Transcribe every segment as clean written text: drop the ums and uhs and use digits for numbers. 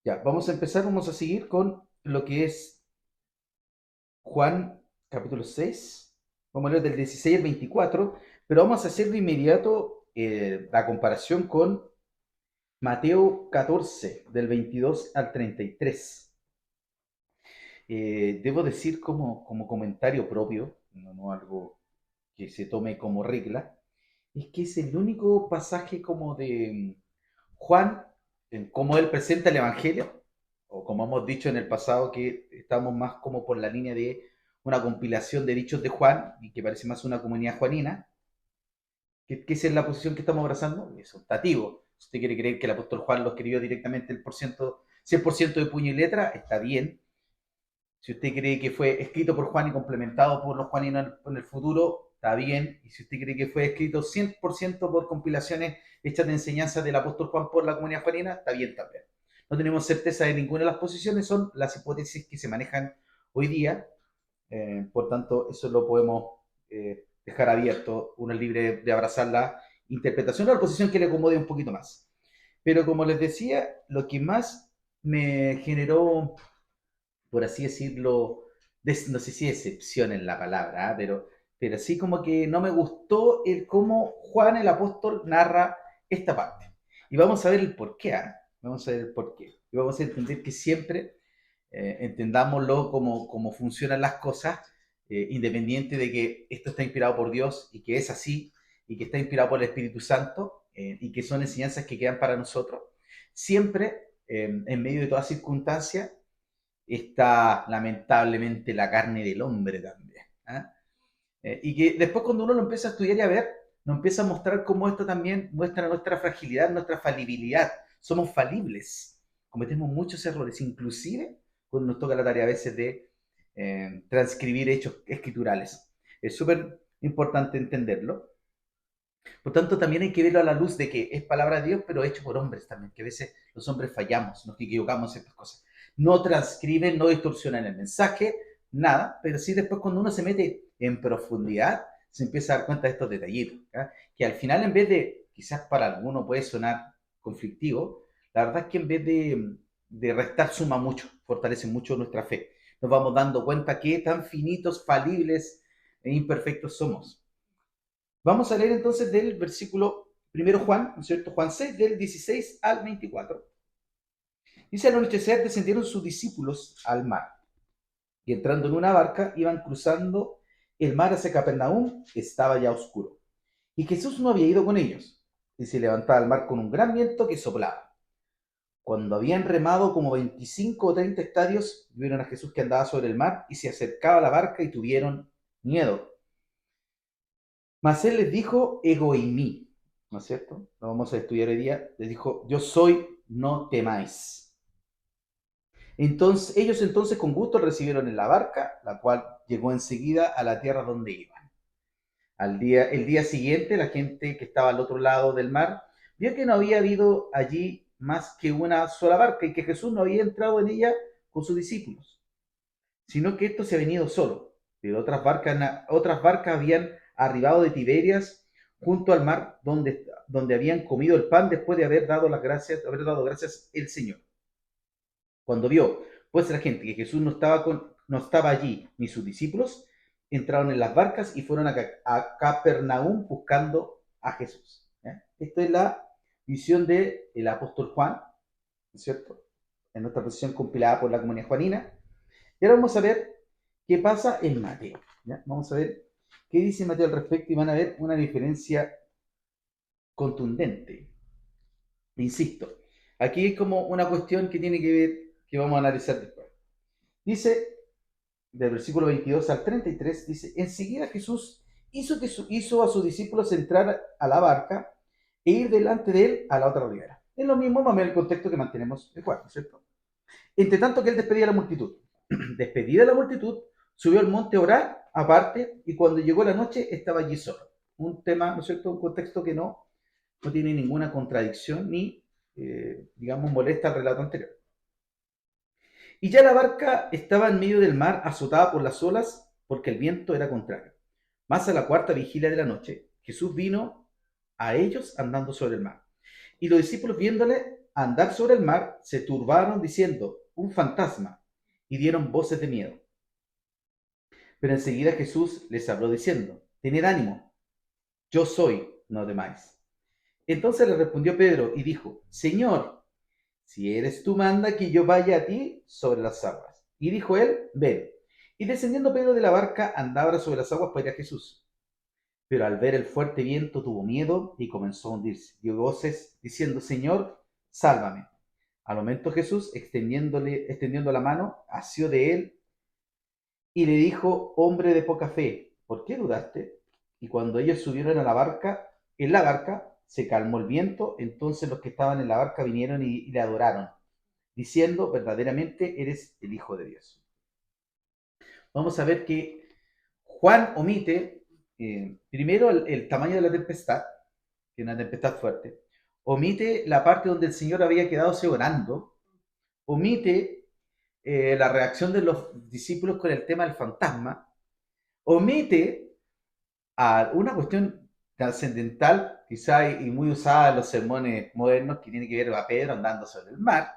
Ya, vamos a empezar, vamos a seguir con lo que es Juan capítulo 6. Vamos a leer del 16 al 24, pero vamos a hacer de inmediato la comparación con Mateo 14, del 22 al 33. Debo decir como comentario propio, no algo que se tome como regla, es que es el único pasaje como de Juan, en cómo él presenta el Evangelio, o como hemos dicho en el pasado, que estamos más como por la línea de una compilación de dichos de Juan, y que parece más una comunidad juanina, que esa es la posición que estamos abrazando, es optativo. Si usted quiere creer que el apóstol Juan lo escribió directamente el por ciento, 100% de puño y letra, está bien. Si usted cree que fue escrito por Juan y complementado por los juaninos en el futuro, está bien. Y si usted cree que fue escrito 100% por compilaciones hechas de enseñanzas del apóstol Juan por la comunidad juanina, está bien también. No tenemos certeza de ninguna de las posiciones, son las hipótesis que se manejan hoy día. Por tanto, eso lo podemos dejar abierto. Uno es libre de abrazar la interpretación o la posición que le acomode un poquito más. Pero como les decía, lo que más me generó, por así decirlo, no sé si decepción en la palabra, ¿eh? Pero sí como que no me gustó el cómo Juan el apóstol narra esta parte. Y vamos a ver el por qué, ¿eh? Vamos a ver el por qué. Y vamos a entender que siempre entendámoslo como funcionan las cosas, independiente de que esto está inspirado por Dios y que es así, y que está inspirado por el Espíritu Santo, y que son enseñanzas que quedan para nosotros. Siempre, en medio de toda circunstancia, está lamentablemente la carne del hombre también. ¿Eh? Y que después cuando uno lo empieza a estudiar y a ver, nos empieza a mostrar cómo esto también muestra nuestra fragilidad, nuestra falibilidad. Somos falibles, cometemos muchos errores, inclusive cuando nos toca la tarea a veces de transcribir hechos escriturales. Es súper importante entenderlo. Por tanto, también hay que verlo a la luz de que es palabra de Dios, pero hecho por hombres también, que a veces los hombres fallamos, nos equivocamos en estas cosas. No transcriben, no distorsionan el mensaje, nada, pero sí después cuando uno se mete en profundidad, se empieza a dar cuenta de estos detallitos, ¿ya? Que al final en vez de, quizás para alguno puede sonar conflictivo, la verdad es que en vez de restar suma mucho, fortalece mucho nuestra fe. Nos vamos dando cuenta que tan finitos, falibles e imperfectos somos. Vamos a leer entonces del versículo primero Juan, ¿no es cierto? Juan 6, del 16 al 24. Dice, al anochecer descendieron sus discípulos al mar, y entrando en una barca, iban cruzando el mar hacia Capernaum, que estaba ya oscuro. Y Jesús no había ido con ellos, y se levantaba el mar con un gran viento que soplaba. Cuando habían remado como 25 o 30 estadios, vieron a Jesús que andaba sobre el mar y se acercaba a la barca y tuvieron miedo. Mas él les dijo, ego y mí, ¿no es cierto? Lo vamos a estudiar hoy día. Les dijo, yo soy, no temáis. Entonces, ellos entonces con gusto recibieron en la barca, la cual llegó enseguida a la tierra donde iban. El día siguiente, la gente que estaba al otro lado del mar vio que no había habido allí más que una sola barca y que Jesús no había entrado en ella con sus discípulos, sino que esto se ha venido solo. Pero otras barcas habían arribado de Tiberias junto al mar donde habían comido el pan después de haber dado gracias el Señor. Cuando vio pues la gente que Jesús no estaba allí ni sus discípulos, entraron en las barcas y fueron a Capernaum buscando a Jesús. ¿Eh? Esta es la visión del apóstol Juan, ¿no es cierto? En nuestra posición compilada por la comunidad juanina. Y ahora vamos a ver qué pasa en Mateo. ¿Ya? Vamos a ver qué dice Mateo al respecto y van a ver una diferencia contundente. Insisto, aquí es como una cuestión que tiene que ver, que vamos a analizar después. Dice, del versículo 22 al 33, dice, enseguida Jesús hizo a sus discípulos entrar a la barca e ir delante de él a la otra ribera. Es lo mismo, más o menos el contexto que mantenemos de Juan, ¿no es cierto? Entre tanto que él despedía a la multitud. Despedida la multitud, subió al monte a orar aparte y cuando llegó la noche estaba allí solo. Un tema, ¿no es cierto? Un contexto que no tiene ninguna contradicción ni, digamos, molesta al relato anterior. Y ya la barca estaba en medio del mar azotada por las olas porque el viento era contrario. Más a la cuarta vigilia de la noche, Jesús vino a ellos andando sobre el mar. Y los discípulos viéndole a andar sobre el mar, se turbaron diciendo, un fantasma, y dieron voces de miedo. Pero enseguida Jesús les habló diciendo, tened ánimo, yo soy, no temáis. Entonces le respondió Pedro y dijo, Señor, si eres tú, manda que yo vaya a ti sobre las aguas. Y dijo él, ven. Y descendiendo Pedro de la barca, andaba sobre las aguas para ir a Jesús. Pero al ver el fuerte viento tuvo miedo y comenzó a hundirse. Dio voces diciendo, Señor, sálvame. Al momento Jesús, extendiendo la mano, asió de él y le dijo, hombre de poca fe, ¿por qué dudaste? Y cuando ellos subieron a la barca, en la barca se calmó el viento, entonces los que estaban en la barca vinieron y le adoraron, diciendo, verdaderamente eres el Hijo de Dios. Vamos a ver que Juan omite, primero, el tamaño de la tempestad, que es una tempestad fuerte, omite la parte donde el Señor había quedado orando, omite la reacción de los discípulos con el tema del fantasma, omite a una cuestión trascendental, quizá y muy usada en los sermones modernos, que tiene que ver a Pedro andando sobre el mar,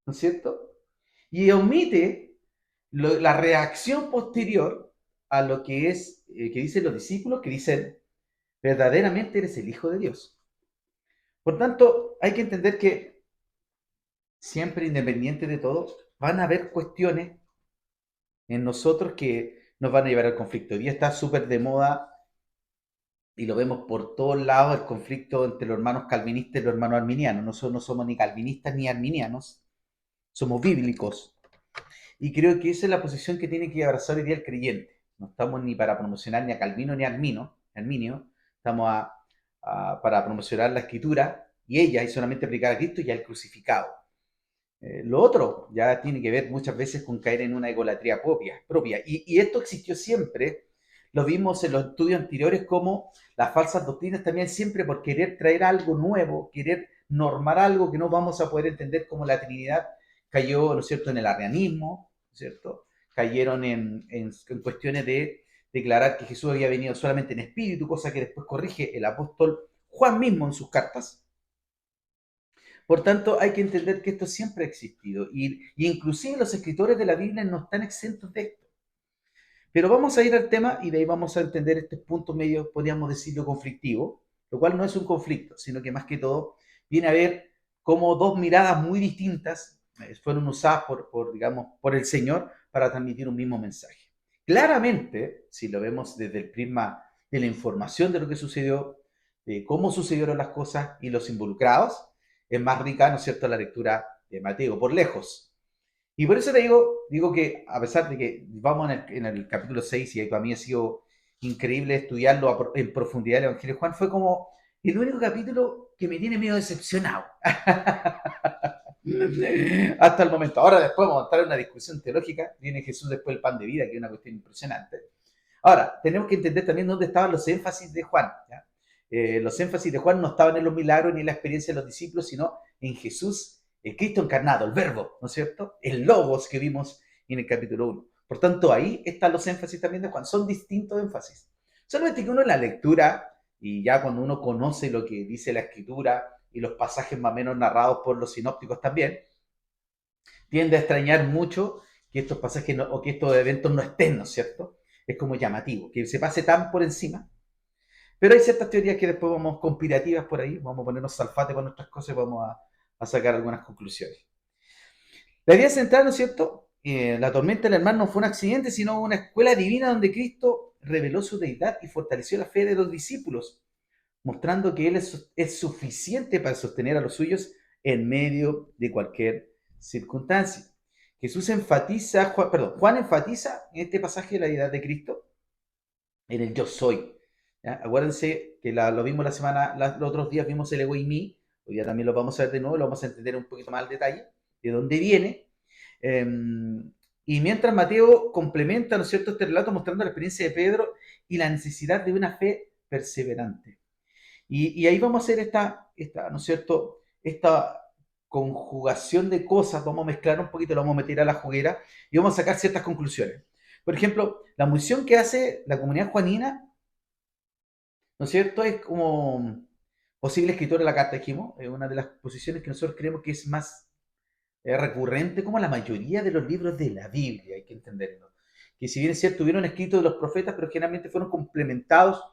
¿no es cierto? Y omite la reacción posterior a lo que es, que dicen los discípulos, que dicen, verdaderamente eres el Hijo de Dios. Por tanto, hay que entender que siempre, independiente de todo, van a haber cuestiones en nosotros que nos van a llevar al conflicto. Hoy día está súper de moda y lo vemos por todos lados, el conflicto entre los hermanos calvinistas y los hermanos arminianos. Nosotros no somos ni calvinistas ni arminianos, somos bíblicos. Y creo que esa es la posición que tiene que abrazar hoy día el creyente. No estamos ni para promocionar ni a Calvino ni a Arminio, estamos para promocionar la escritura y ella, y solamente aplicar a Cristo y al crucificado. Lo otro ya tiene que ver muchas veces con caer en una egolatría propia. Y esto existió siempre, lo vimos en los estudios anteriores, como las falsas doctrinas también siempre por querer traer algo nuevo, querer normar algo que no vamos a poder entender, como la Trinidad cayó, ¿no es cierto?, en el arrianismo, ¿no es cierto? Cayeron en cuestiones de declarar que Jesús había venido solamente en espíritu, cosa que después corrige el apóstol Juan mismo en sus cartas. Por tanto, hay que entender que esto siempre ha existido y inclusive los escritores de la Biblia no están exentos de esto. Pero vamos a ir al tema y de ahí vamos a entender estos puntos medio, podríamos decirlo, conflictivos, lo cual no es un conflicto, sino que más que todo viene a ver cómo dos miradas muy distintas fueron usadas digamos, por el Señor para transmitir un mismo mensaje. Claramente, si lo vemos desde el prisma de la información de lo que sucedió, de cómo sucedieron las cosas y los involucrados, es más rica, ¿no es cierto?, la lectura de Mateo, por lejos. Y por eso te digo que a pesar de que vamos en el capítulo 6 y para mí ha sido increíble estudiarlo en profundidad el Evangelio de Juan, fue como el único capítulo que me tiene medio decepcionado. Hasta el momento. Ahora después vamos a estar en una discusión teológica, viene Jesús después del pan de vida, que es una cuestión impresionante. Ahora, tenemos que entender también dónde estaban los énfasis de Juan. ¿Ya? Los énfasis de Juan no estaban en los milagros ni en la experiencia de los discípulos, sino en Jesús, el Cristo encarnado, el verbo, ¿no es cierto? El logos que vimos en el capítulo 1. Por tanto, ahí están los énfasis también de Juan. Son distintos énfasis. Solamente que uno en la lectura, y ya cuando uno conoce lo que dice la escritura y los pasajes más o menos narrados por los sinópticos también, tiende a extrañar mucho que estos pasajes o que estos eventos no estén, ¿no es cierto? Es como llamativo, que se pase tan por encima. Pero hay ciertas teorías que después vamos conspirativas por ahí, vamos a ponernos salfate con nuestras cosas y vamos a sacar algunas conclusiones. La idea central, ¿no es cierto? La tormenta del mar no fue un accidente, sino una escuela divina donde Cristo reveló su deidad y fortaleció la fe de los discípulos, mostrando que Él es suficiente para sostener a los suyos en medio de cualquier circunstancia. Juan enfatiza en este pasaje la deidad de Cristo en el yo soy. ¿Ya? Acuérdense que lo vimos los otros días vimos el ego y mí, hoy día también lo vamos a ver de nuevo, lo vamos a entender un poquito más al detalle, de dónde viene. Y mientras Mateo complementa, ¿no es cierto?, este relato mostrando la experiencia de Pedro y la necesidad de una fe perseverante. Y ahí vamos a hacer esta, ¿no es cierto?, esta conjugación de cosas, vamos a mezclar un poquito, lo vamos a meter a la juguera y vamos a sacar ciertas conclusiones. Por ejemplo, la misión que hace la comunidad juanina, ¿no es cierto?, es como posible escritor de la carta, dijimos, es una de las posiciones que nosotros creemos que es más recurrente como la mayoría de los libros de la Biblia, hay que entenderlo. Que si bien es cierto, hubieron escritos de los profetas, pero generalmente fueron complementados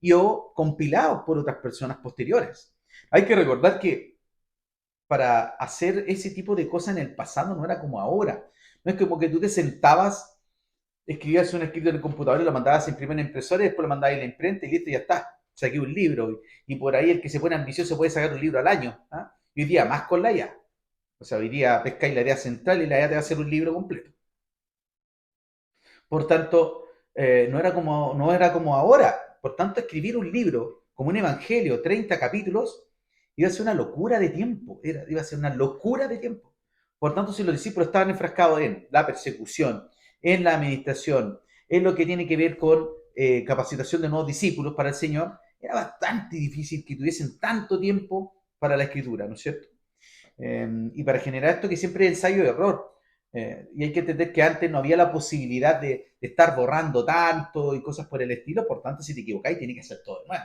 y o compilados por otras personas posteriores. Hay que recordar que para hacer ese tipo de cosas en el pasado no era como ahora. No es como que tú te sentabas, escribías un escrito en el computador y lo mandabas a imprimir en la impresora y después lo mandabas a la imprenta y listo, y ya está. Saqué un libro. Y por ahí el que se pone ambicioso puede sacar un libro al año. ¿Ah? Y hoy día más con la IA. O sea, hoy día pescáis la idea central y la idea te va a hacer un libro completo. Por tanto, no era como ahora. Por tanto, escribir un libro como un evangelio, 30 capítulos, iba a ser una locura de tiempo. Iba a ser una locura de tiempo. Por tanto, si los discípulos estaban enfrascados en la persecución, en la administración, en lo que tiene que ver con capacitación de nuevos discípulos para el Señor, era bastante difícil que tuviesen tanto tiempo para la escritura, ¿no es cierto? Y para generar esto que siempre es ensayo de error. Y hay que entender que antes no había la posibilidad de estar borrando tanto y cosas por el estilo, por tanto, si te equivocáis, tienes que hacer todo de nuevo.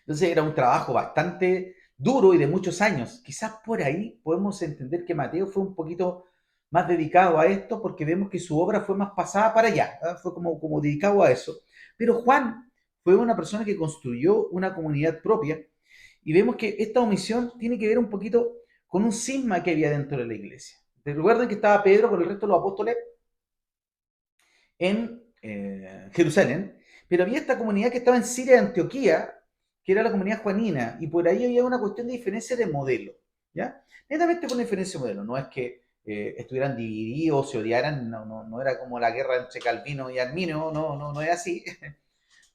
Entonces era un trabajo bastante duro y de muchos años. Quizás por ahí podemos entender que Mateo fue un poquito más dedicado a esto porque vemos que su obra fue más pasada para allá, ¿eh? Fue como dedicado a eso. Pero Juan fue una persona que construyó una comunidad propia y vemos que esta omisión tiene que ver un poquito con un cisma que había dentro de la iglesia. Recuerden que estaba Pedro con el resto de los apóstoles en Jerusalén, pero había esta comunidad que estaba en Siria de Antioquía, que era la comunidad juanina, y por ahí había una cuestión de diferencia de modelo, ¿ya? Netamente por una diferencia de modelo, no es que estuvieran divididos, se odiaran, no era como la guerra entre Calvino y Arminio, no es así,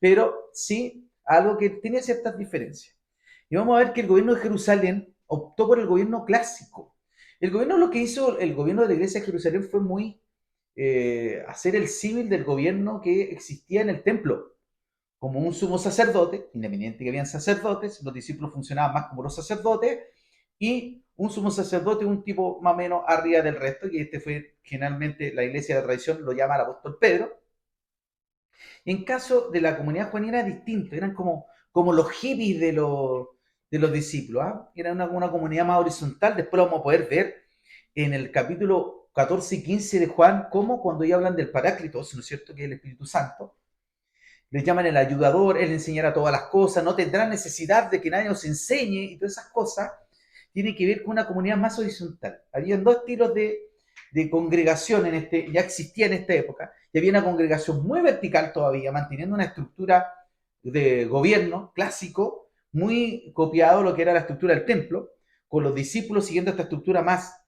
pero sí algo que tenía ciertas diferencias. Y vamos a ver que el gobierno de Jerusalén optó por el gobierno clásico. El gobierno, lo que hizo el gobierno de la iglesia de Jerusalén fue muy hacer el símil del gobierno que existía en el templo, como un sumo sacerdote, independiente que habían sacerdotes, los discípulos funcionaban más como los sacerdotes, y un sumo sacerdote, un tipo más o menos arriba del resto, y este fue generalmente la iglesia de tradición, lo llama el apóstol Pedro. En caso de la comunidad juanina era distinto, eran como los hippies de los discípulos, ¿ah? Era una comunidad más horizontal, después lo vamos a poder ver en el capítulo 14 y 15 de Juan, como cuando ya hablan del Paráclitos, ¿no es cierto?, que es el Espíritu Santo, les llaman el ayudador, él enseñará todas las cosas, no tendrá necesidad de que nadie nos enseñe y todas esas cosas, tiene que ver con una comunidad más horizontal. Habían dos estilos de congregación ya existía en esta época, y había una congregación muy vertical todavía, manteniendo una estructura de gobierno clásico, muy copiado lo que era la estructura del templo, con los discípulos siguiendo esta estructura más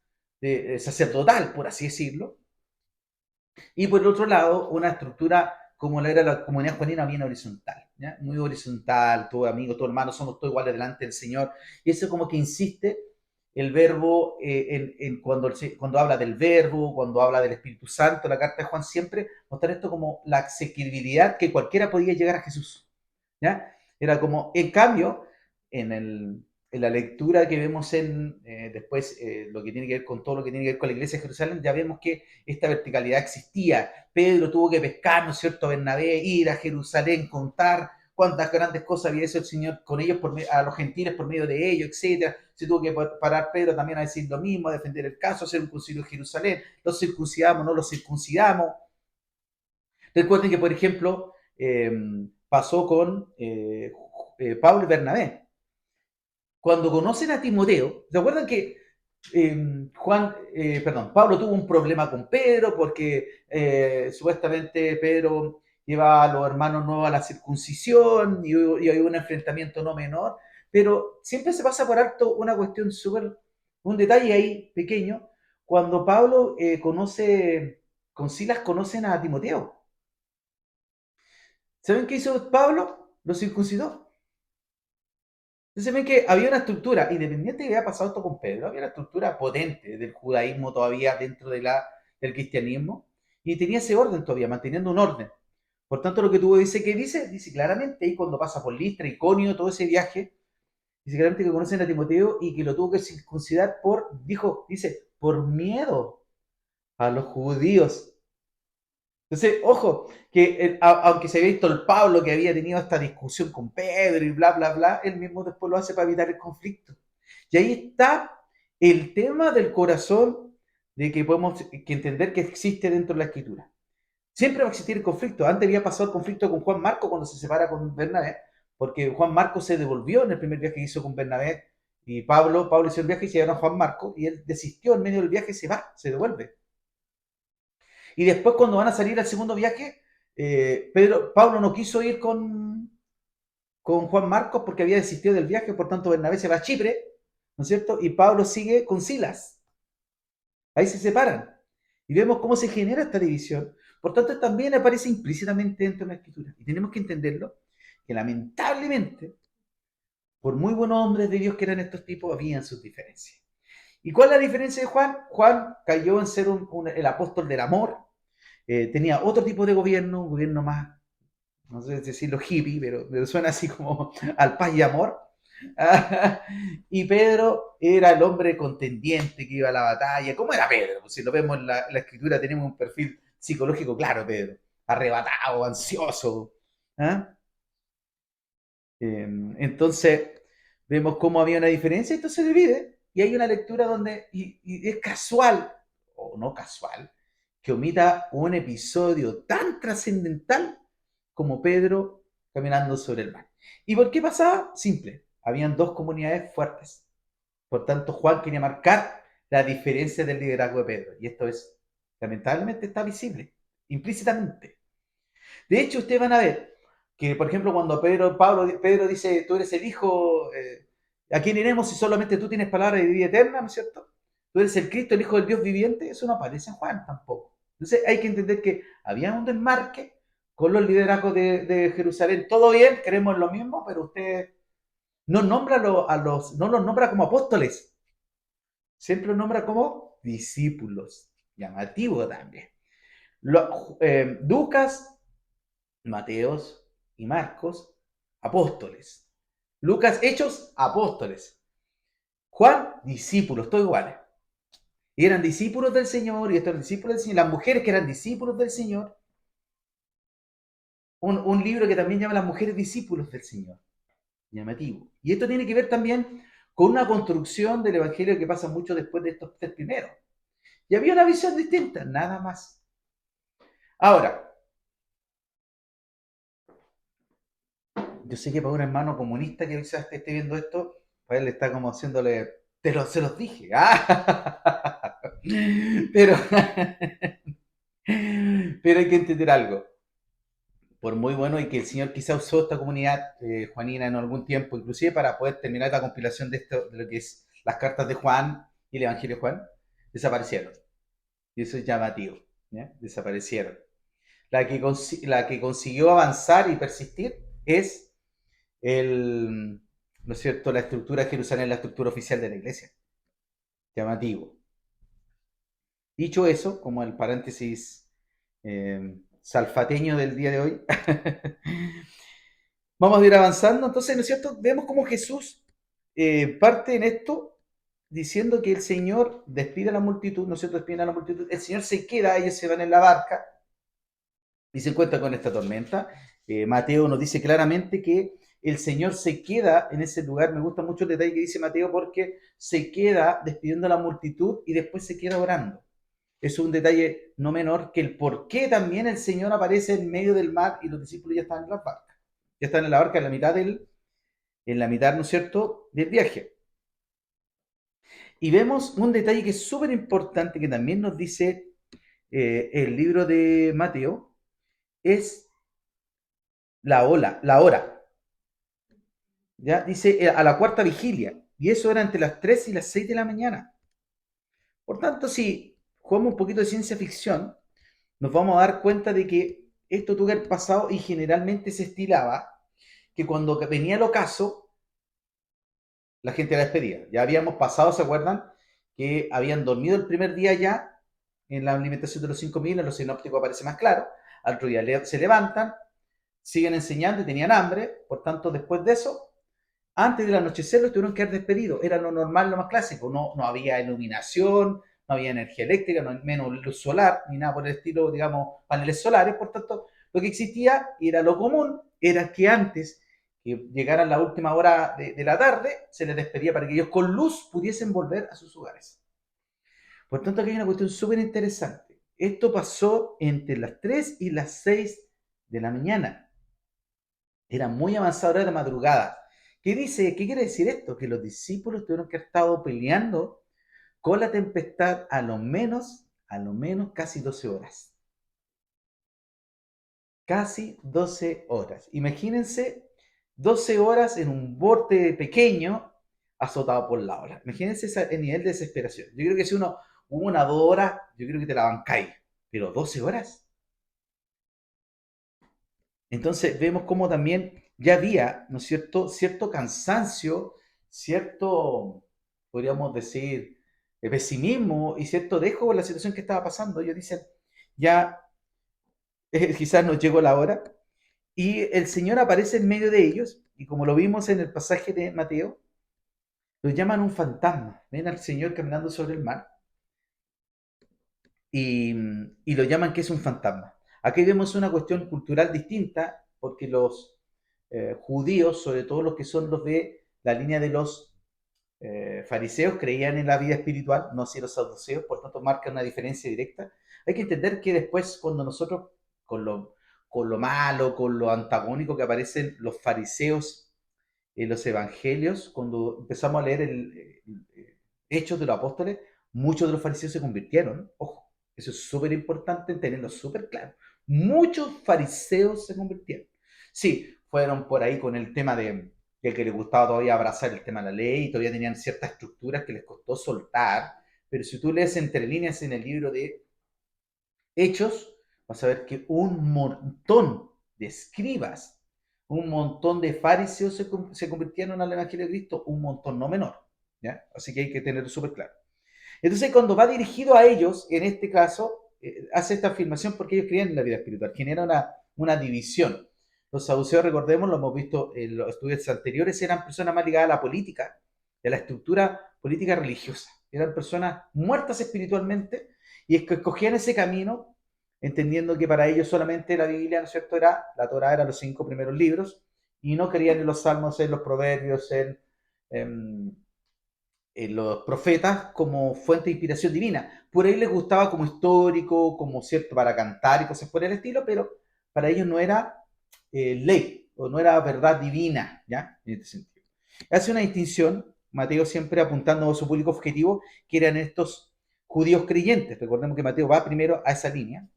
sacerdotal, por así decirlo, y por el otro lado, una estructura como la era la comunidad juanina, bien horizontal, ¿ya? Muy horizontal, todo amigo, todo hermano, somos todos iguales delante del Señor. Y eso como que insiste el verbo, cuando habla del verbo, cuando habla del Espíritu Santo, la carta de Juan siempre mostrar esto como la asequibilidad que cualquiera podía llegar a Jesús, ¿ya? Era como, en cambio, en en la lectura que vemos después, lo que tiene que ver con todo lo que tiene que ver con la iglesia de Jerusalén, ya vemos que esta verticalidad existía. Pedro tuvo que pescar, ¿no es cierto?, a Bernabé, ir a Jerusalén, contar cuántas grandes cosas había hecho el Señor con ellos, a los gentiles por medio de ellos, etcétera. Se tuvo que parar Pedro también a decir lo mismo, a defender el caso, hacer un concilio en Jerusalén, los circuncidamos, no los circuncidamos. Recuerden que, por ejemplo, pasó con Pablo y Bernabé. Cuando conocen a Timoteo, ¿se acuerdan que Pablo tuvo un problema con Pedro porque supuestamente Pedro llevaba a los hermanos nuevos a la circuncisión y hay un enfrentamiento no menor, pero siempre se pasa por alto una cuestión un detalle ahí pequeño, cuando Pablo con Silas conocen a Timoteo. ¿Saben qué hizo Pablo? Lo circuncidó. Entonces ven que había una estructura, independiente de que había pasado esto con Pedro, había una estructura potente del judaísmo todavía dentro del cristianismo, y tenía ese orden todavía, manteniendo un orden. Por tanto, lo que tú dice claramente ahí cuando pasa por Listra, Iconio, todo ese viaje, dice claramente que conocen a Timoteo y que lo tuvo que circuncidar dice, por miedo a los judíos. Entonces, ojo, que aunque se había visto el Pablo que había tenido esta discusión con Pedro y bla, bla, bla, él mismo después lo hace para evitar el conflicto. Y ahí está el tema del corazón de que podemos que entender que existe dentro de la escritura. Siempre va a existir el conflicto. Antes había pasado el conflicto con Juan Marco cuando se separa con Bernabé, porque Juan Marco se devolvió en el primer viaje que hizo con Bernabé y Pablo hizo el viaje y se llevaron a Juan Marco y él desistió en medio del viaje y se va, se devuelve. Y después cuando van a salir al segundo viaje, Pablo no quiso ir con Juan Marcos porque había desistido del viaje, por tanto Bernabé se va a Chipre, ¿no es cierto? Y Pablo sigue con Silas. Ahí se separan. Y vemos cómo se genera esta división. Por tanto, también aparece implícitamente dentro de la escritura. Y tenemos que entenderlo, que lamentablemente, por muy buenos hombres de Dios que eran estos tipos, habían sus diferencias. ¿Y cuál es la diferencia de Juan? Juan cayó en ser el apóstol del amor, tenía otro tipo de gobierno, un gobierno más, no sé decirlo hippie, pero suena así como al paz y amor. Y Pedro era el hombre contendiente que iba a la batalla. ¿Cómo era Pedro? Pues si lo vemos en la escritura, tenemos un perfil psicológico claro, Pedro. Arrebatado, ansioso. ¿Ah? Entonces, vemos cómo había una diferencia, esto se divide, y hay una lectura donde, y es casual, o no casual, que omita un episodio tan trascendental como Pedro caminando sobre el mar. ¿Y por qué pasaba? Simple, habían dos comunidades fuertes. Por tanto, Juan quería marcar la diferencia del liderazgo de Pedro, y esto es, lamentablemente, está visible, implícitamente. De hecho, ustedes van a ver que, por ejemplo, cuando Pedro dice, tú eres el Hijo, ¿a quién iremos si solamente tú tienes palabra de vida eterna, ¿no es cierto? Tú eres el Cristo, el Hijo del Dios viviente, eso no aparece en Juan tampoco. Entonces hay que entender que había un desmarque con los liderazgos de Jerusalén. Todo bien, queremos lo mismo, pero usted no nombra no los nombra como apóstoles, siempre los nombra como discípulos. Llamativo también. Lucas, Mateos y Marcos, apóstoles. Lucas, Hechos, apóstoles. Juan, discípulos, todos iguales. Y eran discípulos del Señor, y estos eran discípulos del Señor, las mujeres que eran discípulos del Señor. Un libro que también llama Las mujeres discípulos del Señor. Llamativo. Y esto tiene que ver también con una construcción del Evangelio que pasa mucho después de estos tres primeros. Y había una visión distinta, nada más. Ahora, yo sé que para un hermano comunista que quizás esté viendo esto, para él está como haciéndole, se los dije. ¡Ah! Pero, pero hay que entender algo. Por muy bueno y que el Señor quizá usó esta comunidad juanina en algún tiempo, inclusive para poder terminar la compilación de esto, de lo que es las cartas de Juan y el Evangelio de Juan, desaparecieron. Y eso es llamativo. ¿Ya? Desaparecieron. La que consiguió avanzar y persistir es ¿no es cierto?, la estructura de Jerusalén, la estructura oficial de la iglesia. Llamativo. Dicho eso, como el paréntesis salfateño del día de hoy, vamos a ir avanzando. Entonces, ¿no es cierto? Vemos cómo Jesús parte en esto diciendo que el Señor despide a la multitud, ¿no es cierto? Despide a la multitud. El Señor se queda, ellos se van en la barca y se encuentra con esta tormenta. Mateo nos dice claramente que el Señor se queda en ese lugar. Me gusta mucho el detalle que dice Mateo porque se queda despidiendo a la multitud y después se queda orando. Es un detalle no menor que el por qué también el Señor aparece en medio del mar y los discípulos ya están en las barcas. Ya están en la barca en la mitad, ¿no es cierto?, del viaje. Y vemos un detalle que es súper importante que también nos dice el libro de Mateo, es la hora. ¿Ya? Dice a la cuarta vigilia. Y eso era entre las 3 y las 6 de la mañana. Por tanto, si jugamos un poquito de ciencia ficción, nos vamos a dar cuenta de que esto tuvo que haber pasado y generalmente se estilaba que cuando venía el ocaso, la gente la despedía. Ya habíamos pasado, ¿se acuerdan? Que habían dormido el primer día ya en la alimentación de los 5.000, en los sinópticos aparece más claro. Al otro día se levantan, siguen enseñando y tenían hambre, por tanto, después de eso, antes del anochecer los tuvieron que haber despedido. Era lo normal, lo más clásico. No había iluminación, no había energía eléctrica, no, menos luz solar, ni nada por el estilo, digamos, paneles solares. Por tanto, lo que existía era lo común, era que antes que llegaran la última hora de la tarde, se les despedía para que ellos con luz pudiesen volver a sus hogares. Por tanto, aquí hay una cuestión súper interesante. Esto pasó entre las 3 y las 6 de la mañana. Era muy avanzada hora de madrugada. ¿Qué dice? ¿Qué quiere decir esto? Que los discípulos tuvieron que haber estado peleando con la tempestad a lo menos casi 12 horas. Casi 12 horas. Imagínense 12 horas en un bote pequeño azotado por la ola. Imagínense el nivel de desesperación. Yo creo que si uno, 1 o 2 horas, yo creo que te la bancáis. Pero 12 horas. Entonces vemos cómo también ya había, ¿no es cierto?, cierto cansancio, cierto, podríamos decir, pesimismo y cierto dejo con la situación que estaba pasando. Ellos dicen, ya quizás nos llegó la hora, y el Señor aparece en medio de ellos, y como lo vimos en el pasaje de Mateo, lo llaman un fantasma. Ven al Señor caminando sobre el mar y, y lo llaman que es un fantasma. Aquí vemos una cuestión cultural distinta, porque los judíos, sobre todo los que son los de la línea de los fariseos, creían en la vida espiritual, no así los saduceos, por tanto marca una diferencia directa. Hay que entender que después, cuando nosotros, con lo, con lo malo, con lo antagónico que aparecen los fariseos en los evangelios, cuando empezamos a leer Hechos de los Apóstoles, muchos de los fariseos se convirtieron. Ojo, eso es súper importante tenerlo súper claro. Muchos fariseos se convirtieron. Sí, fueron por ahí con el tema de que les gustaba todavía abrazar el tema de la ley, y todavía tenían ciertas estructuras que les costó soltar, pero si tú lees entre líneas en el libro de Hechos, vas a ver que un montón de escribas, un montón de fariseos se convirtieron al Evangelio de Cristo, un montón no menor. ¿Ya? Así que hay que tenerlo súper claro. Entonces, cuando va dirigido a ellos, en este caso, hace esta afirmación porque ellos creían en la vida espiritual, genera una división. Los saduceos, recordemos, lo hemos visto en los estudios anteriores, eran personas más ligadas a la política, a la estructura política religiosa. Eran personas muertas espiritualmente y escogían ese camino, entendiendo que para ellos solamente la Biblia, ¿no es cierto?, era, la Torá era los 5 primeros libros, y no creían en los salmos, en los proverbios, en los profetas como fuente de inspiración divina. Por ahí les gustaba como histórico, como cierto, para cantar y cosas por el estilo, pero para ellos no era ley, o no era verdad divina, ¿ya? En este sentido. Hace una distinción, Mateo siempre apuntando a su público objetivo, que eran estos judíos creyentes. Recordemos que Mateo va primero a esa línea.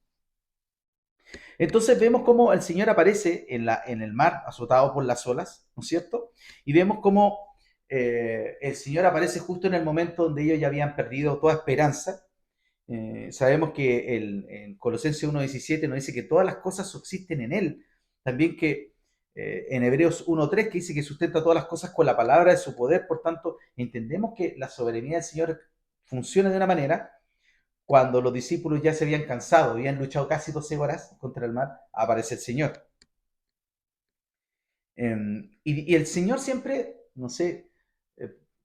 Entonces vemos cómo el Señor aparece en el mar, azotado por las olas, ¿no es cierto? Y vemos cómo el Señor aparece justo en el momento donde ellos ya habían perdido toda esperanza. Sabemos que en Colosenses 1:17 nos dice que todas las cosas subsisten en Él. También que en Hebreos 1:3 que dice que sustenta todas las cosas con la palabra de su poder. Por tanto, entendemos que la soberanía del Señor funciona de una manera. Cuando los discípulos ya se habían cansado, habían luchado casi 12 horas contra el mar, aparece el Señor. Y el Señor siempre, no sé,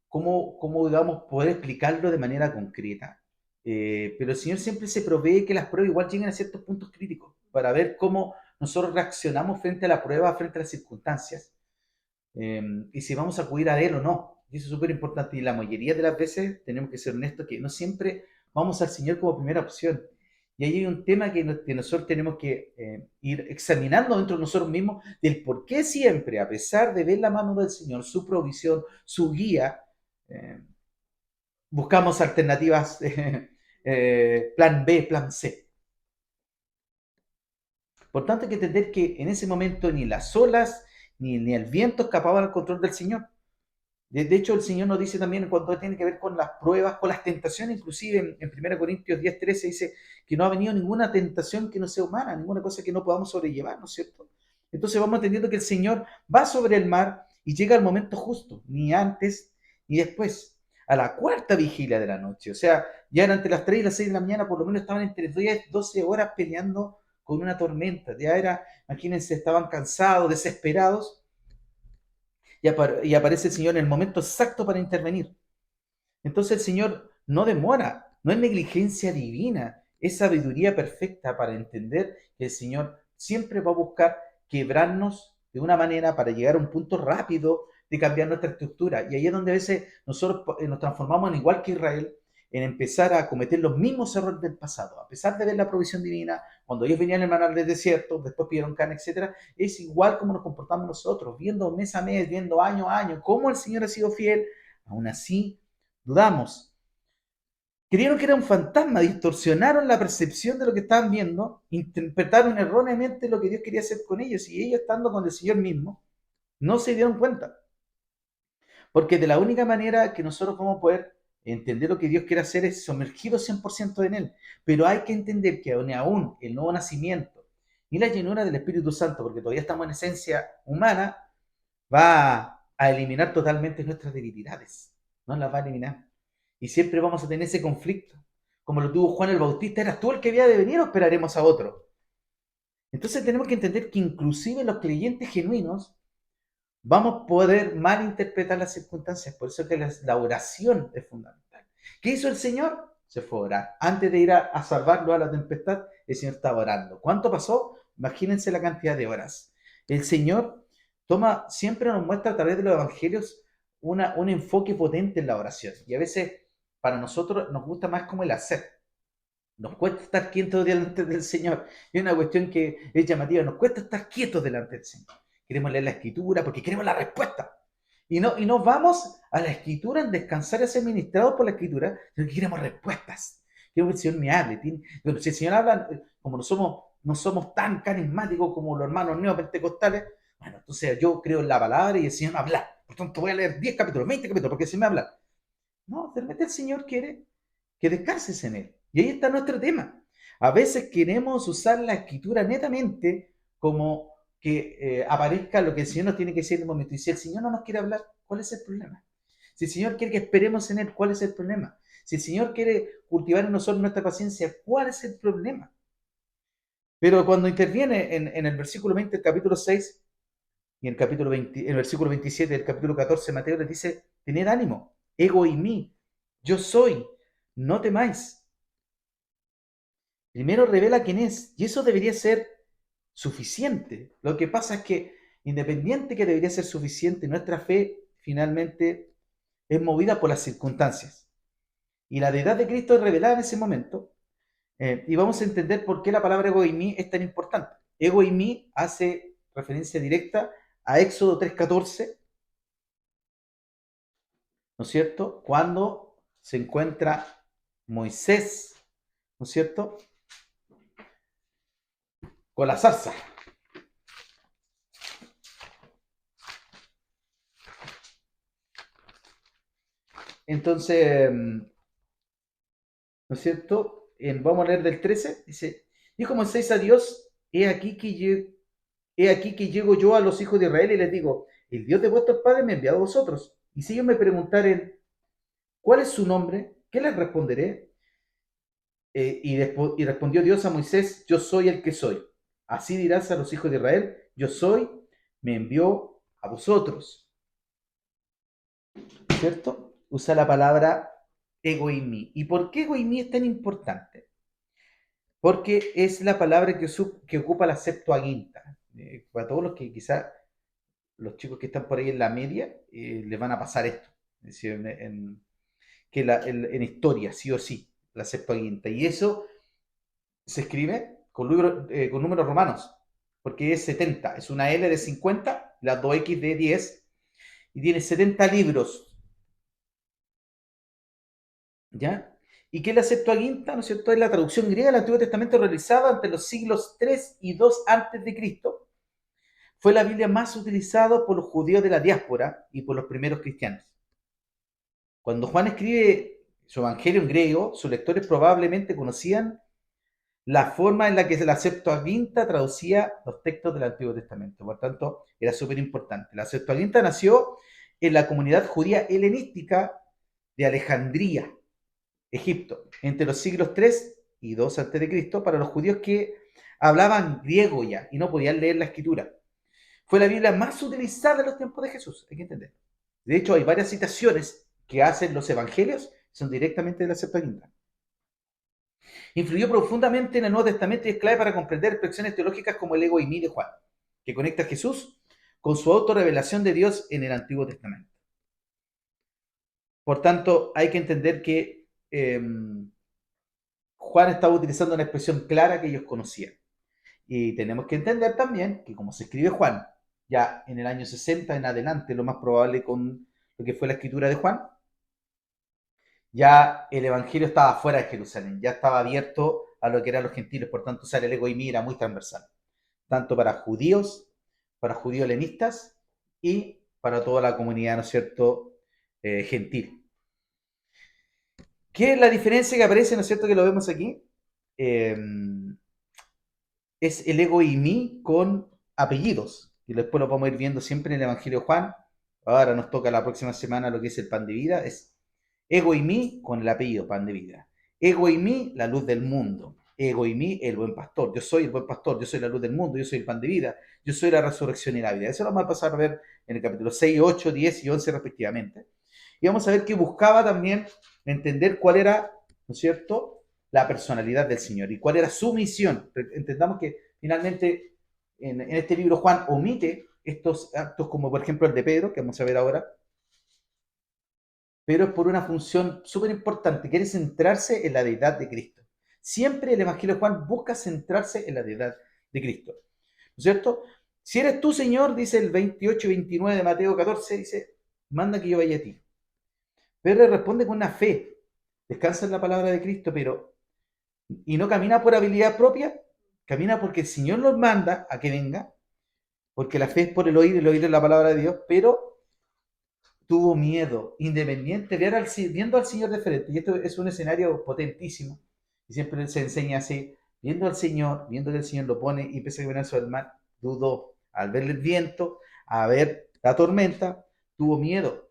cómo, digamos, poder explicarlo de manera concreta, pero el Señor siempre se provee que las pruebas igual lleguen a ciertos puntos críticos para ver cómo nosotros reaccionamos frente a la prueba, frente a las circunstancias, y si vamos a acudir a Él o no. Y eso es súper importante, y la mayoría de las veces tenemos que ser honestos que no siempre vamos al Señor como primera opción. Y ahí hay un tema que nosotros tenemos que ir examinando dentro de nosotros mismos, del por qué siempre, a pesar de ver la mano del Señor, su provisión, su guía, eh, buscamos alternativas, plan B, plan C. Por tanto, hay que entender que en ese momento ni las olas ni el viento escapaban al control del Señor. De hecho, el Señor nos dice también cuando tiene que ver con las pruebas, con las tentaciones, inclusive en 1 Corintios 10:13 dice que no ha venido ninguna tentación que no sea humana, ninguna cosa que no podamos sobrellevar, ¿no es cierto? Entonces vamos entendiendo que el Señor va sobre el mar y llega al momento justo, ni antes ni después, a la cuarta vigilia de la noche. O sea, ya eran entre las 3 y las 6 de la mañana, por lo menos estaban entre 10 y 12 horas peleando con una tormenta. Ya era, imagínense, estaban cansados, desesperados, y aparece el Señor en el momento exacto para intervenir. Entonces el Señor no demora no es negligencia divina, es sabiduría perfecta para entender que el Señor siempre va a buscar quebrarnos de una manera para llegar a un punto rápido de cambiar nuestra estructura. Y ahí es donde a veces nosotros nos transformamos en igual que Israel, en empezar a cometer los mismos errores del pasado. A pesar de ver la provisión divina, cuando ellos venían en el maná del desierto, después pidieron carne, etc., es igual como nos comportamos nosotros, viendo mes a mes, viendo año a año, cómo el Señor ha sido fiel. Aún así, dudamos. Creyeron que era un fantasma, distorsionaron la percepción de lo que estaban viendo, interpretaron erróneamente lo que Dios quería hacer con ellos, y ellos, estando con el Señor mismo, no se dieron cuenta. Porque de la única manera que nosotros vamos a poder entender lo que Dios quiere hacer es sumergido 100% en Él. Pero hay que entender que aún el nuevo nacimiento y la llenura del Espíritu Santo, porque todavía estamos en esencia humana, va a eliminar totalmente nuestras debilidades. No las va a eliminar. Y siempre vamos a tener ese conflicto. Como lo tuvo Juan el Bautista, ¿eras tú el que había de venir o esperaremos a otro? Entonces tenemos que entender que inclusive los creyentes genuinos vamos a poder malinterpretar las circunstancias. Por eso que la oración es fundamental. ¿Qué hizo el Señor? Se fue a orar. Antes de ir a salvarlo a la tempestad, el Señor estaba orando. ¿Cuánto pasó? Imagínense la cantidad de horas. El Señor siempre nos muestra a través de los evangelios un enfoque potente en la oración. Y a veces para nosotros nos gusta más como el hacer. Nos cuesta estar quietos delante del Señor. Es una cuestión que es llamativa. Nos cuesta estar quietos delante del Señor. Queremos leer la Escritura porque queremos la respuesta. Y no vamos a la Escritura en descansar y a ser ministrados por la Escritura, sino que queremos respuestas. Queremos que el Señor me hable. Bueno, si el Señor habla, como no somos tan carismáticos como los hermanos neopentecostales, bueno, entonces yo creo en la palabra y el Señor me habla. Por tanto, voy a leer 10 capítulos, 20 capítulos, porque se me habla. No, de repente el Señor quiere que descanses en Él. Y ahí está nuestro tema. A veces queremos usar la Escritura netamente como que aparezca lo que el Señor nos tiene que decir en el momento. Y si el Señor no nos quiere hablar, ¿cuál es el problema? Si el Señor quiere que esperemos en Él, ¿cuál es el problema? Si el Señor quiere cultivar en nosotros nuestra paciencia, ¿cuál es el problema? Pero cuando interviene en el versículo 20 del capítulo 6 y en el versículo 27 del capítulo 14, Mateo les dice, tened ánimo, ego y mí, yo soy, no temáis. Primero revela quién es, y eso debería ser suficiente. Lo que pasa es que, independiente que debería ser suficiente, nuestra fe finalmente es movida por las circunstancias. Y la deidad de Cristo es revelada en ese momento, y vamos a entender por qué la palabra ego y mí es tan importante. Ego y mí hace referencia directa a Éxodo 3:14, ¿no es cierto? Cuando se encuentra Moisés, ¿no es cierto?, con la zarza. Entonces, ¿no es cierto? Vamos a leer del 13, dice, dijo Moisés a Dios, he aquí que llego yo a los hijos de Israel y les digo, el Dios de vuestros padres me ha enviado a vosotros. Y si ellos me preguntaren, ¿cuál es su nombre? ¿Qué les responderé? Y respondió Dios a Moisés, yo soy el que soy. Así dirás a los hijos de Israel, yo soy, me envió a vosotros. ¿Cierto? Usa la palabra ego y mí. ¿Y por qué ego y mí es tan importante? Porque es la palabra que ocupa la Septuaginta. Para todos los que quizás, los chicos que están por ahí en la media, les van a pasar esto. Es decir, en historia, sí o sí, la Septuaginta. Y eso se escribe con números romanos, porque es 70. Es una L de 50, las 2X de 10, y tiene 70 libros. ¿Ya? Y que la Septuaginta, ¿no es cierto?, es la traducción griega del Antiguo Testamento realizada entre los siglos 3 y 2 antes de Cristo. Fue la Biblia más utilizada por los judíos de la diáspora y por los primeros cristianos. Cuando Juan escribe su evangelio en griego, sus lectores probablemente conocían la forma en la que la Septuaginta traducía los textos del Antiguo Testamento. Por tanto, era súper importante. La Septuaginta nació en la comunidad judía helenística de Alejandría, Egipto, entre los siglos 3 y 2 a.C., para los judíos que hablaban griego ya y no podían leer la escritura. Fue la Biblia más utilizada en los tiempos de Jesús, hay que entender. De hecho, hay varias citaciones que hacen los evangelios, son directamente de la Septuaginta. Influyó profundamente en el Nuevo Testamento y es clave para comprender expresiones teológicas como el ego y mí de Juan, que conecta a Jesús con su autorrevelación de Dios en el Antiguo Testamento. Por tanto, hay que entender que Juan estaba utilizando una expresión clara que ellos conocían. Y tenemos que entender también que como se escribe Juan, ya en el año 60 en adelante, lo más probable con lo que fue la escritura de Juan, ya el Evangelio estaba fuera de Jerusalén, ya estaba abierto a lo que eran los gentiles, por tanto, el ego y mí era muy transversal, tanto para judíos helenistas y para toda la comunidad, ¿no es cierto?, gentil. ¿Qué es la diferencia que aparece, ¿no es cierto?, que lo vemos aquí? Eh, es el ego y mí con apellidos, y después lo vamos a ir viendo siempre en el Evangelio de Juan. Ahora nos toca la próxima semana lo que es el pan de vida, es ego y mí con el apellido pan de vida. Ego y mí, la luz del mundo. Ego y mí, el buen pastor. Yo soy el buen pastor, yo soy la luz del mundo, yo soy el pan de vida, yo soy la resurrección y la vida. Eso lo vamos a pasar a ver en el capítulo 6, 8, 10 y 11 respectivamente. Y vamos a ver que buscaba también entender cuál era, ¿no es cierto?, la personalidad del Señor y cuál era su misión. Entendamos que finalmente en este libro Juan omite estos actos como por ejemplo el de Pedro, que vamos a ver ahora, pero es por una función súper importante, quiere centrarse en la deidad de Cristo. Siempre el Evangelio de Juan busca centrarse en la deidad de Cristo. ¿No es cierto? Si eres tú, Señor, dice el 28 y 29 de Mateo 14, dice, manda que yo vaya a ti. Pedro responde con una fe, descansa en la palabra de Cristo, pero y no camina por habilidad propia, camina porque el Señor nos manda a que venga, porque la fe es por el oír es la palabra de Dios, pero tuvo miedo, independiente, viendo al Señor de frente, y esto es un escenario potentísimo, y siempre se enseña así, viendo al Señor, viendo que el Señor lo pone y empieza a caminar sobre el mar, dudó, al ver el viento, a ver la tormenta, tuvo miedo.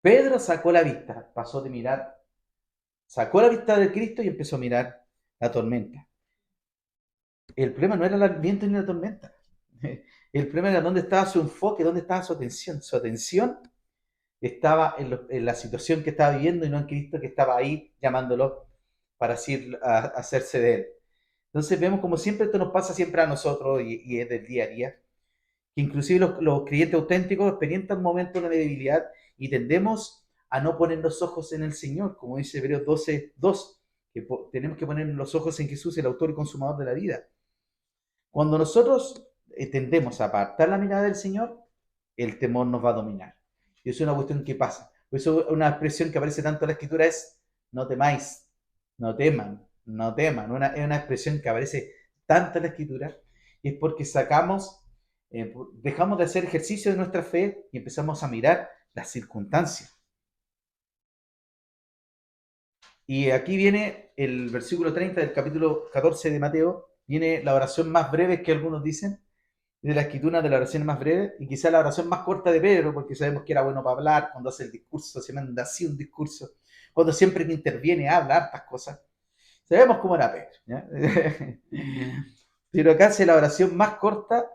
Pedro sacó la vista, pasó de mirar, sacó la vista de Cristo y empezó a mirar la tormenta. El problema no era el viento ni la tormenta. El problema era dónde estaba su enfoque, dónde estaba su atención. Su atención estaba en la situación que estaba viviendo y no en Cristo que estaba ahí llamándolo para así, hacerse de él. Entonces vemos como siempre esto nos pasa siempre a nosotros y es del día a día, que inclusive los creyentes auténticos experimentan momentos de debilidad y tendemos a no poner los ojos en el Señor, como dice Hebreos 12:2, que tenemos que poner los ojos en Jesús, el autor y consumador de la vida. Cuando nosotros tendemos a apartar la mirada del Señor, el temor nos va a dominar. Y eso es una cuestión que pasa. Por eso una expresión que aparece tanto en la Escritura es no temáis, no teman, no teman. Es una expresión que aparece tanto en la Escritura y es porque dejamos de hacer ejercicio de nuestra fe y empezamos a mirar las circunstancias. Y aquí viene el versículo 30 del capítulo 14 de Mateo, viene la oración más breve que algunos dicen, de la escritura de la oración más breve y quizá la oración más corta de Pedro, porque sabemos que era bueno para hablar, cuando hace el discurso, se manda así un discurso, cuando siempre que interviene habla hartas cosas. Sabemos cómo era Pedro. ¿Ya? Pero acá hace la oración más corta,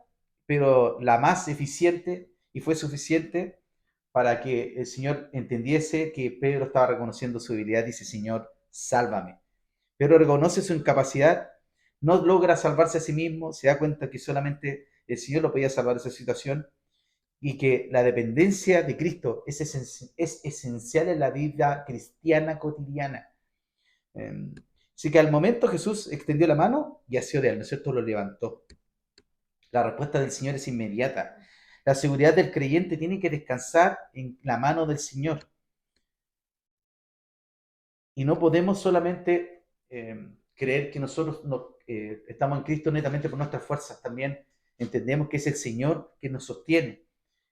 pero la más eficiente y fue suficiente para que el Señor entendiese que Pedro estaba reconociendo su debilidad y dice, Señor, sálvame. Pero reconoce su incapacidad, no logra salvarse a sí mismo, se da cuenta que solamente el Señor lo podía salvar de esa situación y que la dependencia de Cristo es esencial en la vida cristiana cotidiana. Así que al momento Jesús extendió la mano y asió de él, ¿no es cierto? Lo levantó. La respuesta del Señor es inmediata. La seguridad del creyente tiene que descansar en la mano del Señor. Y no podemos solamente creer que nosotros estamos en Cristo netamente por nuestras fuerzas. También entendemos que es el Señor que nos sostiene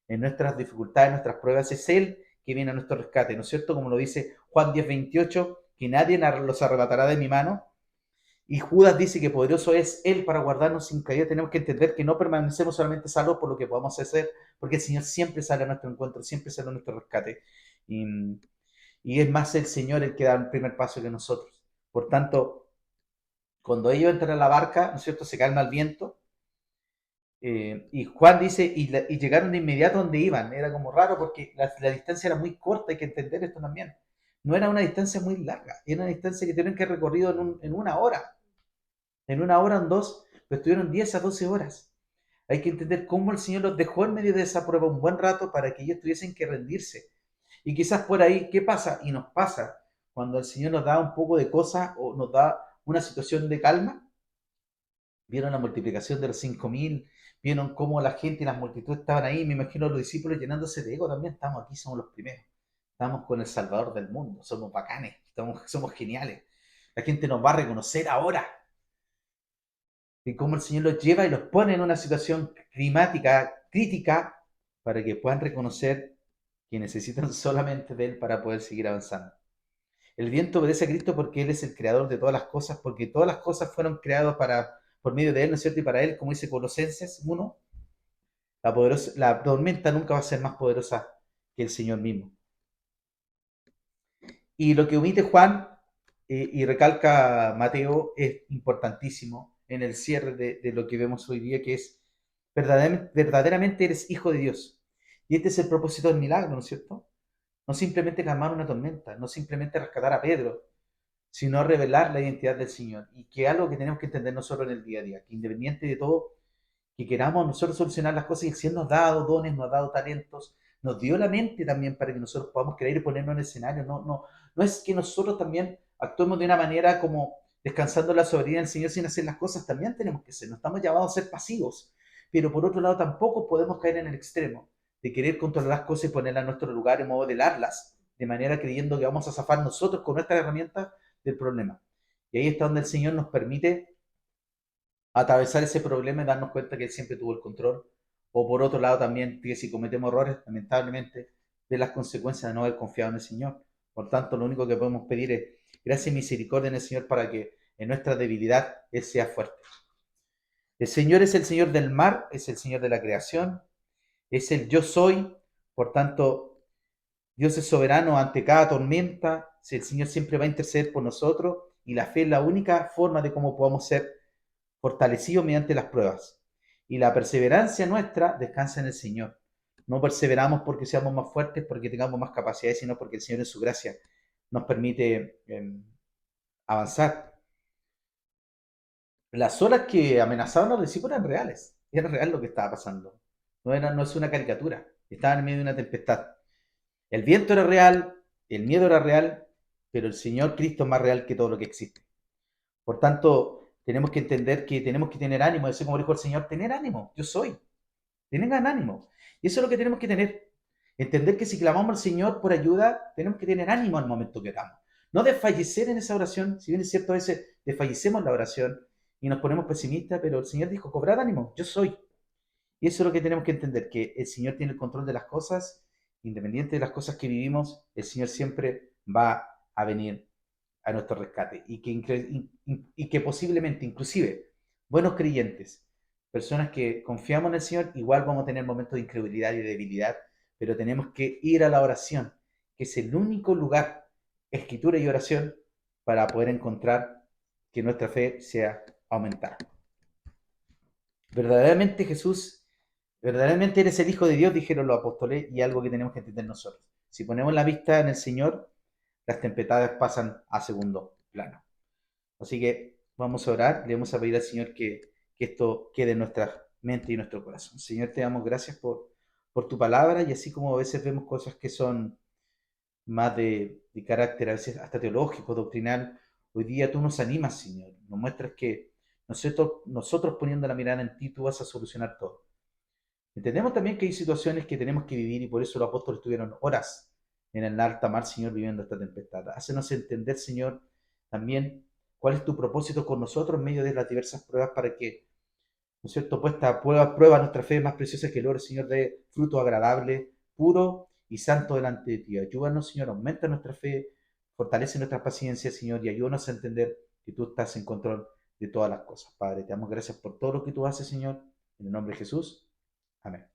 en nuestras dificultades, en nuestras pruebas. Es Él que viene a nuestro rescate, ¿no es cierto? Como lo dice Juan 10:28, que nadie los arrebatará de mi mano. Y Judas dice que poderoso es Él para guardarnos sin caída. Tenemos que entender que no permanecemos solamente salvos por lo que podamos hacer, porque el Señor siempre sale a nuestro encuentro, siempre sale a nuestro rescate. Y, y es más el Señor el que da el primer paso que nosotros. Por tanto, cuando ellos entran a la barca, ¿no es cierto?, se calma el viento. Y Juan dice, y llegaron de inmediato donde iban. Era como raro porque la distancia era muy corta, hay que entender esto también. no era una distancia muy larga, era una distancia que tuvieron que haber recorrido en una hora, en una hora, en dos, pero estuvieron 10 a 12 horas. Hay que entender cómo el Señor los dejó en medio de esa prueba un buen rato para que ellos tuviesen que rendirse. Y quizás por ahí, ¿qué pasa? Y nos pasa cuando el Señor nos da un poco de cosas o nos da una situación de calma. Vieron la multiplicación de los 5.000, vieron cómo la gente y las multitudes estaban ahí. Me imagino a los discípulos llenándose de ego también. Estamos aquí, somos los primeros. Estamos con el Salvador del mundo, somos bacanes, somos geniales. La gente nos va a reconocer ahora. Y cómo el Señor los lleva y los pone en una situación climática, crítica, para que puedan reconocer que necesitan solamente de Él para poder seguir avanzando. El viento obedece a Cristo porque Él es el creador de todas las cosas, porque todas las cosas fueron creadas por medio de Él, ¿no es cierto? Y para Él, como dice Colosenses 1, la tormenta nunca va a ser más poderosa que el Señor mismo. Y lo que omite Juan y recalca Mateo es importantísimo en el cierre de lo que vemos hoy día, que es verdaderamente eres hijo de Dios. Y este es el propósito del milagro, ¿no es cierto? No simplemente calmar una tormenta, no simplemente rescatar a Pedro, sino revelar la identidad del Señor. Y que es algo que tenemos que entender nosotros en el día a día, que independiente de todo, que queramos nosotros solucionar las cosas, y el Señor nos ha dado dones, nos ha dado talentos, nos dio la mente también para que nosotros podamos creer y ponernos en el escenario. No es que nosotros también actuemos de una manera como descansando la soberanía del Señor sin hacer las cosas, también tenemos que ser, no estamos llamados a ser pasivos, pero por otro lado tampoco podemos caer en el extremo de querer controlar las cosas y ponerlas en nuestro lugar y modelarlas, de manera creyendo que vamos a zafar nosotros con nuestras herramientas del problema. Y ahí está donde el Señor nos permite atravesar ese problema y darnos cuenta que Él siempre tuvo el control. O por otro lado también, que si cometemos errores, lamentablemente, de las consecuencias de no haber confiado en el Señor. Por tanto, lo único que podemos pedir es gracia y misericordia en el Señor para que en nuestra debilidad Él sea fuerte. El Señor es el Señor del mar, es el Señor de la creación, es el yo soy. Por tanto, Dios es soberano ante cada tormenta. Si el Señor siempre va a interceder por nosotros, y la fe es la única forma de cómo podamos ser fortalecidos mediante las pruebas. Y la perseverancia nuestra descansa en el Señor. No perseveramos porque seamos más fuertes, porque tengamos más capacidades, sino porque el Señor en su gracia nos permite avanzar. Las olas que amenazaban a los discípulos eran reales. Era real lo que estaba pasando. No es una caricatura. Estaban en medio de una tempestad. El viento era real, el miedo era real, pero el Señor Cristo es más real que todo lo que existe. Por tanto, tenemos que entender que tenemos que tener ánimo. Eso, como dijo el Señor, tener ánimo. Yo soy. Tengan ánimo. Y eso es lo que tenemos que tener. Entender que si clamamos al Señor por ayuda, tenemos que tener ánimo al momento que oramos. No desfallecer en esa oración. Si bien es cierto, a veces desfallecemos en la oración y nos ponemos pesimistas, pero el Señor dijo, cobrad ánimo, yo soy. Y eso es lo que tenemos que entender, que el Señor tiene el control de las cosas, independiente de las cosas que vivimos, el Señor siempre va a venir a nuestro rescate. Y que posiblemente, inclusive, buenos creyentes, personas que confiamos en el Señor, igual vamos a tener momentos de incredulidad y de debilidad, pero tenemos que ir a la oración, que es el único lugar, escritura y oración, para poder encontrar que nuestra fe sea aumentada. Verdaderamente Jesús, verdaderamente eres el Hijo de Dios, dijeron los apóstoles, y algo que tenemos que entender nosotros. Si ponemos la vista en el Señor, las tempestades pasan a segundo plano. Así que vamos a orar, le vamos a pedir al Señor que esto quede en nuestra mente y nuestro corazón. Señor, te damos gracias por tu palabra, y así como a veces vemos cosas que son más de carácter, a veces hasta teológico, doctrinal, hoy día tú nos animas, Señor, nos muestras que nosotros poniendo la mirada en ti, tú vas a solucionar todo. Entendemos también que hay situaciones que tenemos que vivir, y por eso los apóstoles estuvieron horas en el alta mar, Señor, viviendo esta tempestad. Hácenos entender, Señor, también cuál es tu propósito con nosotros en medio de las diversas pruebas, para que, ¿no es cierto?, puesta a prueba nuestra fe más preciosa que el oro, Señor, de fruto agradable, puro y santo delante de ti. Ayúdanos, Señor, aumenta nuestra fe, fortalece nuestra paciencia, Señor, y ayúdanos a entender que tú estás en control de todas las cosas. Padre, te damos gracias por todo lo que tú haces, Señor, en el nombre de Jesús. Amén.